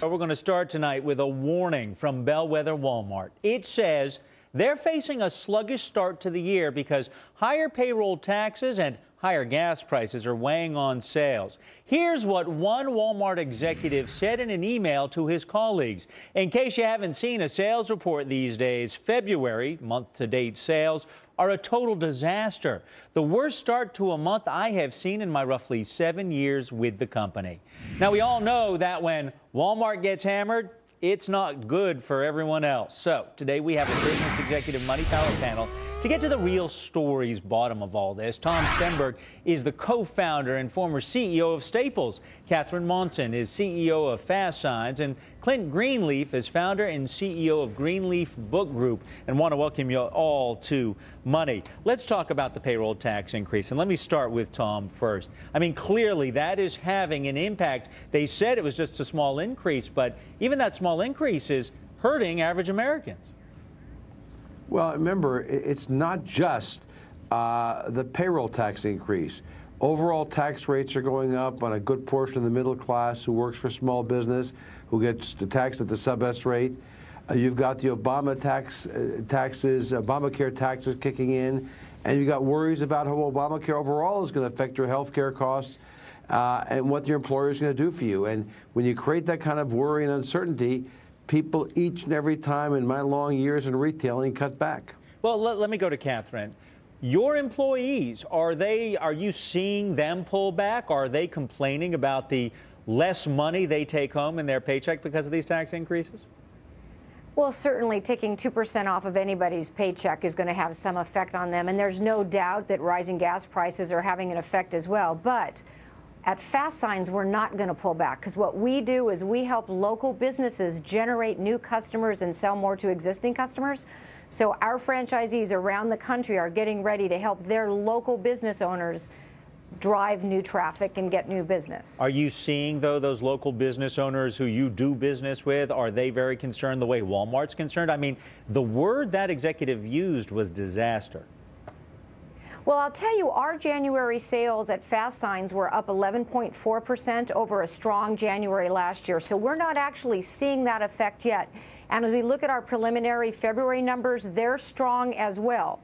We're going to start tonight with a warning from Bellwether Walmart. It says they're facing a sluggish start to the year because higher payroll taxes and higher gas prices are weighing on sales. Here's what one Walmart executive said in an email to his colleagues. In case you haven't seen a sales report these days, February month-to-date sales are a total disaster. The worst start to a month I have seen in my roughly 7 years with the company. Now, we all know that when Walmart gets hammered, it's not good for everyone else. So today we have a business executive money power panel to get to the real story's bottom of all this. Tom Stenberg is the co-founder and former CEO of Staples. Catherine Monson is CEO of FASTSIGNS, and Clint Greenleaf is founder and CEO of Greenleaf Book Group. And want to welcome you all to Money. Let's talk about the payroll tax increase. And let me start with Tom first. I mean, clearly that is having an impact. They said it was just a small increase, but even that small increase is hurting average Americans. Well, remember, it's not just the payroll tax increase. Overall tax rates are going up on a good portion of the middle class who works for small business, who gets taxed at the sub-S rate. You've got the Obamacare taxes kicking in, and you've got worries about how Obamacare overall is going to affect your health care costs and what your employer is going to do for you. And when you create that kind of worry and uncertainty, people each and every time in my long years in retailing cut back. Well, let me go to Catherine. Your employees, are you seeing them pull back? Are they complaining about the less money they take home in their paycheck because of these tax increases? Well, certainly taking 2% off of anybody's paycheck is going to have some effect on them, and there's no doubt that rising gas prices are having an effect as well. But at FASTSIGNS, we're not going to pull back, because what we do is we help local businesses generate new customers and sell more to existing customers. So our franchisees around the country are getting ready to help their local business owners drive new traffic and get new business. Are you seeing, though, those local business owners who you do business with, are they very concerned the way Walmart's concerned? I mean, the word that executive used was disaster. Well, I'll tell you, our January sales at FASTSIGNS were up 11.4% over a strong January last year. So we're not actually seeing that effect yet. And as we look at our preliminary February numbers, they're strong as well.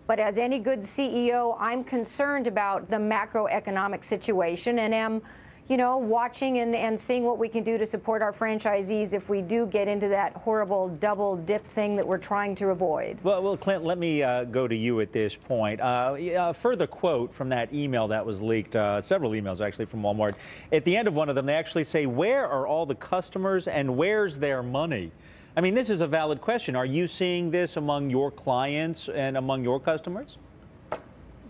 But as any good CEO, I'm concerned about the macroeconomic situation and am, watching and seeing what we can do to support our franchisees if we do get into that horrible double dip thing that we're trying to avoid. Well, Clint, let me go to you at this point. A further quote from that email that was leaked, several emails actually from Walmart. At the end of one of them, they actually say, where are all the customers and where's their money? I mean, this is a valid question. Are you seeing this among your clients and among your customers?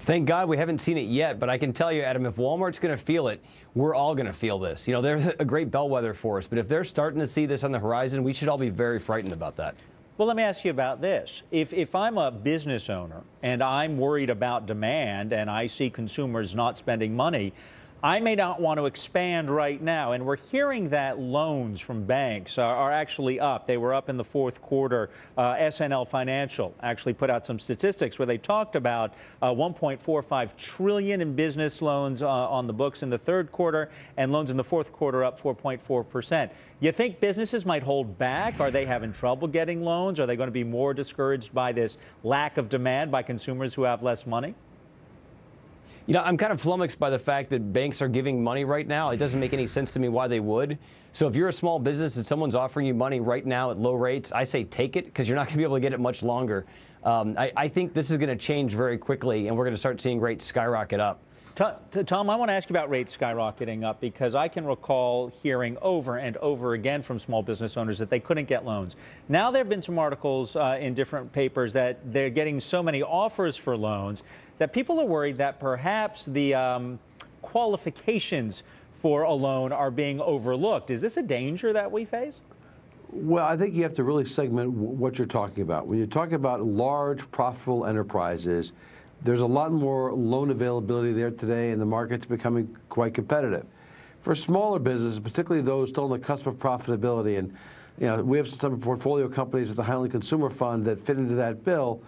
Thank God we haven't seen it yet, but I can tell you, Adam, if Walmart's going to feel it, we're all going to feel this. They're a great bellwether for us, but if they're starting to see this on the horizon, we should all be very frightened about that. Well, let me ask you about this. If I'm a business owner and I'm worried about demand and I see consumers not spending money, I may not want to expand right now, and we're hearing that loans from banks are actually up. They were up in the fourth quarter. SNL Financial actually put out some statistics where they talked about $1.45 trillion in business loans on the books in the third quarter, and loans in the fourth quarter up 4.4%. You think businesses might hold back? Are they having trouble getting loans? Are they going to be more discouraged by this lack of demand by consumers who have less money? I'm kind of flummoxed by the fact that banks are giving money right now. It doesn't make any sense to me why they would. So if you're a small business and someone's offering you money right now at low rates, I say take it, because you're not going to be able to get it much longer. I think this is going to change very quickly, and we're going to start seeing rates skyrocket up. Tom, I want to ask you about rates skyrocketing up, because I can recall hearing over and over again from small business owners that they couldn't get loans. Now there have been some articles in different papers that they're getting so many offers for loans that people are worried that perhaps the qualifications for a loan are being overlooked. Is this a danger that we face? Well, I think you have to really segment what you're talking about. When you're talking about large, profitable enterprises, there's a lot more loan availability there today, and the market's becoming quite competitive. For smaller businesses, particularly those still on the cusp of profitability, and we have some portfolio companies at the Highland Consumer Fund that fit into that bill,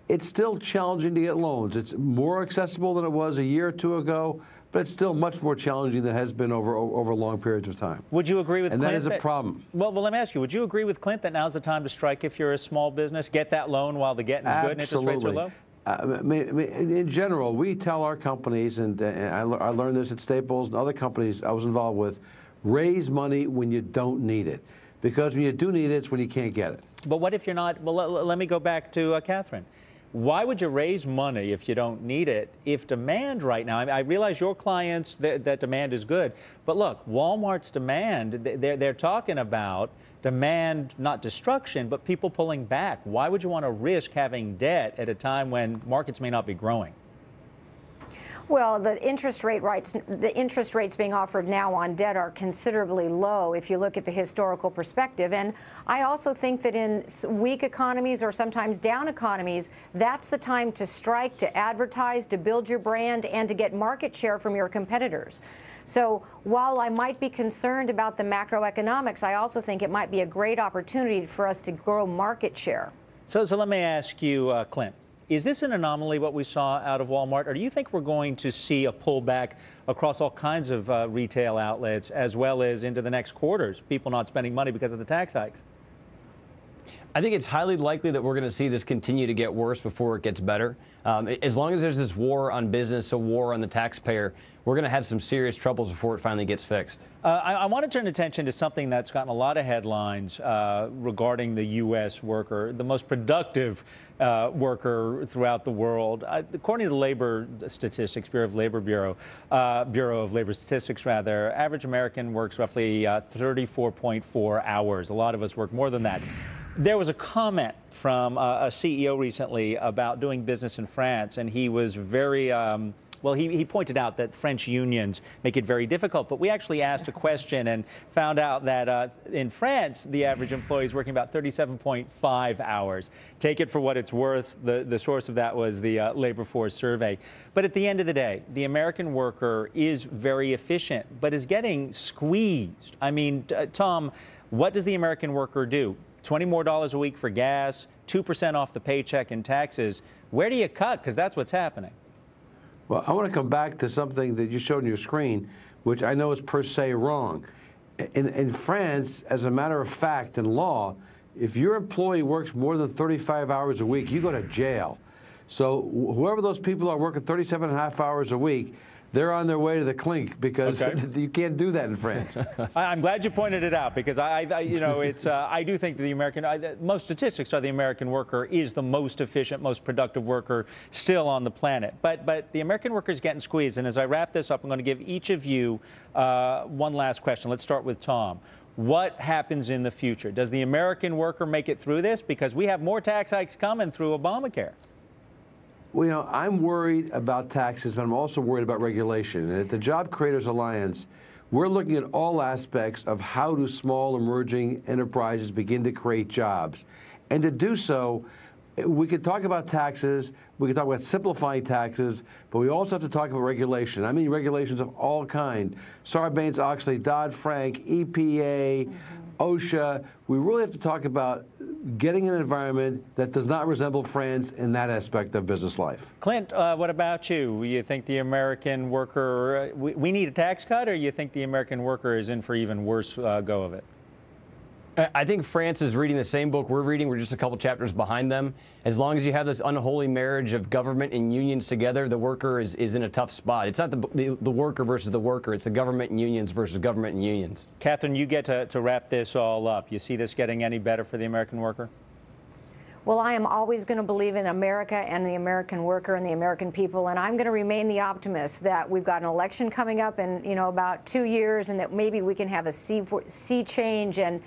it's still challenging to get loans. It's more accessible than it was a year or two ago, but it's still much more challenging than it has been over long periods of time. Would you agree with Clint? And that is a problem. Well, let me ask you, would you agree with Clint that now's the time to strike if you're a small business, get that loan while the getting's good and interest rates are low? In general, we tell our companies, and I learned this at Staples and other companies I was involved with, raise money when you don't need it. Because when you do need it, it's when you can't get it. But what if you're not? Well, let me go back to Catherine. Why would you raise money if you don't need it? If demand right now, I realize your clients, that demand is good. But look, Walmart's demand, they're talking about demand, not destruction, but people pulling back. Why would you want to risk having debt at a time when markets may not be growing? Well, the interest rates being offered now on debt are considerably low if you look at the historical perspective. And I also think that in weak economies or sometimes down economies, that's the time to strike, to advertise, to build your brand, and to get market share from your competitors. So while I might be concerned about the macroeconomics, I also think it might be a great opportunity for us to grow market share. So let me ask you, Clint. Is this an anomaly, what we saw out of Walmart, or do you think we're going to see a pullback across all kinds of retail outlets as well as into the next quarters, people not spending money because of the tax hikes? I think it's highly likely that we're going to see this continue to get worse before it gets better. As long as there's this war on business, a war on the taxpayer, we're going to have some serious troubles before it finally gets fixed. I want to turn attention to something that's gotten a lot of headlines regarding the U.S. worker, the most productive worker throughout the world. According to the labor statistics, Bureau of Labor Statistics, rather, average American works roughly 34.4 hours. A lot of us work more than that. There was a comment from a CEO recently about doing business in France, and he was very well, he pointed out that French unions make it very difficult. But we actually asked a question and found out that in France, the average employee is working about 37.5 hours. Take it for what it's worth. The source of that was the labor force survey. But at the end of the day, the American worker is very efficient, but is getting squeezed. I mean, Tom, what does the American worker do? $20 more a week for gas, 2% off the paycheck in taxes. Where do you cut? Because that's what's happening. Well, I want to come back to something that you showed on your screen, which I know is per se wrong. In France, as a matter of fact, in law, if your employee works more than 35 hours a week, you go to jail. So whoever those people are working 37 and a half hours a week, they're on their way to the clink because you can't do that in France. I'm glad you pointed it out because I do think that the American, most statistics are the American worker is the most efficient, most productive worker still on the planet. But the American worker is getting squeezed. And as I wrap this up, I'm going to give each of you one last question. Let's start with Tom. What happens in the future? Does the American worker make it through this? Because we have more tax hikes coming through Obamacare. Well, you know, I'm worried about taxes, but I'm also worried about regulation. And at the Job Creators Alliance, we're looking at all aspects of how do small emerging enterprises begin to create jobs. And to do so, we could talk about taxes, we could talk about simplifying taxes, but we also have to talk about regulation. I mean regulations of all kinds. Sarbanes-Oxley, Dodd-Frank, EPA, OSHA. We really have to talk about getting an environment that does not resemble France in that aspect of business life. Clint, what about you? You think the American worker, we need a tax cut, or you think the American worker is in for even worse go of it? I think France is reading the same book we're reading. We're just a couple chapters behind them. As long as you have this unholy marriage of government and unions together, the worker is in a tough spot. It's not the worker versus the worker. It's the government and unions versus government and unions. Catherine, you get to wrap this all up. You see this getting any better for the American worker? Well, I am always going to believe in America and the American worker and the American people, and I'm going to remain the optimist that we've got an election coming up in about 2 years, and that maybe we can have a sea change and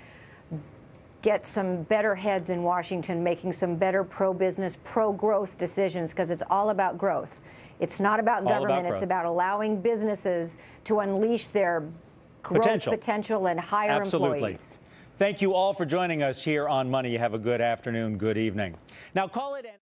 get some better heads in Washington making some better pro-business, pro-growth decisions, because it's all about growth. It's not about government. It's about allowing businesses to unleash their growth potential and hire employees. Thank you all for joining us here on Money. Have a good afternoon, good evening. Now call it